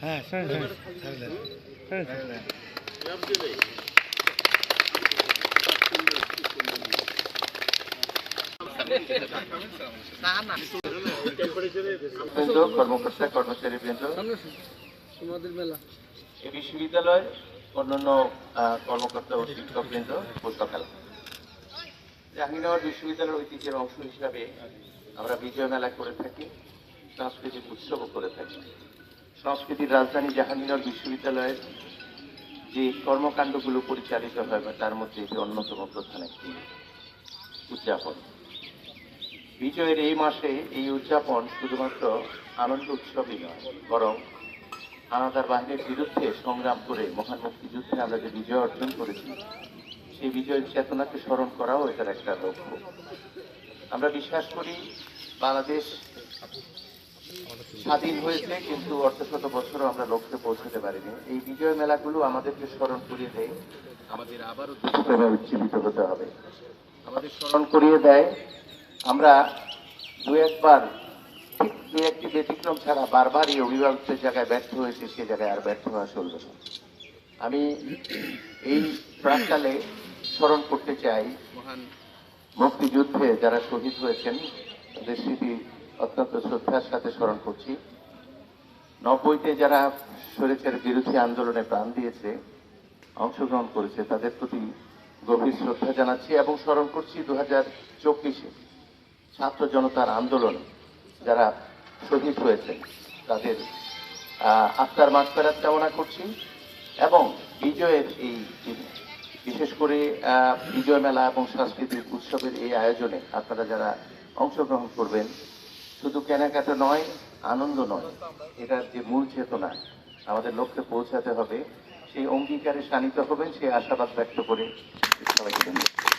হ্যাঁ কর্মকর্তা কর্মচারী বৃন্দ, এই বিশ্ববিদ্যালয়ের অন্যান্য কর্মকর্তা ও শিক্ষক বৃন্দ, সকাল জাহাঙ্গীরনগর বিশ্ববিদ্যালয়ের ঐতিহ্যের অংশ হিসাবে আমরা বিজয় মেলা করে থাকি, সাংস্কৃতিক উৎসবও করে থাকি। সংস্কৃতির রাজধানী জাহাঙ্গীরনগর বিশ্ববিদ্যালয়ের যে কর্মকাণ্ডগুলো পরিচালিত হয় বা তার মধ্যে এটি অন্যতম প্রধান একটি উদযাপন। বিজয়ের এই মাসে এই উদযাপন শুধুমাত্র আনন্দ উৎসবই নয়, বরং হানাদার বাহিনীর বিরুদ্ধে সংগ্রাম করে মহান মুক্তিযুদ্ধে আমরা যে বিজয় অর্জন করেছি সেই বিজয়ের চেতনাকে স্মরণ করাও এটার একটা লক্ষ্য। আমরা বিশ্বাস করি বাংলাদেশ স্বাধীন হয়েছে, কিন্তু অর্ধশত বছরও আমরা লক্ষ্যে পৌঁছতে পারিনি। এই বিজয় মেলাগুলো আমাদেরকে স্মরণ করিয়ে দেয় আমাদের আবারও দেশপ্রেমে উজ্জীবিত হতে হবে, আমাদের স্মরণ করিয়ে দেয় আমরা দু একটি ব্যতিক্রম ছাড়া বারবার এই অভিভাবকদের জায়গায় ব্যর্থ হয়েছে, সে জায়গায় আর ব্যর্থ হওয়া চলবে না। আমি এই প্রাককালে স্মরণ করতে চাই মহান মুক্তিযুদ্ধে যারা শহীদ হয়েছেন তাদের স্মৃতি অত্যন্ত শ্রদ্ধার সাথে স্মরণ করছি। 90-তে যারা স্বৈরাচার বিরোধী আন্দোলনে প্রাণ দিয়েছে, অংশগ্রহণ করেছে, তাদের প্রতি গভীর শ্রদ্ধা জানাচ্ছি এবং স্মরণ করছি 2024-এ ছাত্র জনতার আন্দোলনে যারা শহীদ হয়েছেন তাদের আত্মার মাগফিরাত কামনা করছি। এবং বিজয়ের এই বিশেষ করে বিজয় মেলা এবং সাংস্কৃতিক উৎসবের এই আয়োজনে আপনারা যারা অংশগ্রহণ করবেন, শুধু কেনাকাটা নয়, আনন্দ নয়, এটার যে মূল চেতনা আমাদের লক্ষ্যে পৌঁছাতে হবে, সেই অঙ্গীকারে শানিত হবেন, সেই আশাবাদ ব্যক্ত করে সবাইকে ধন্যবাদ।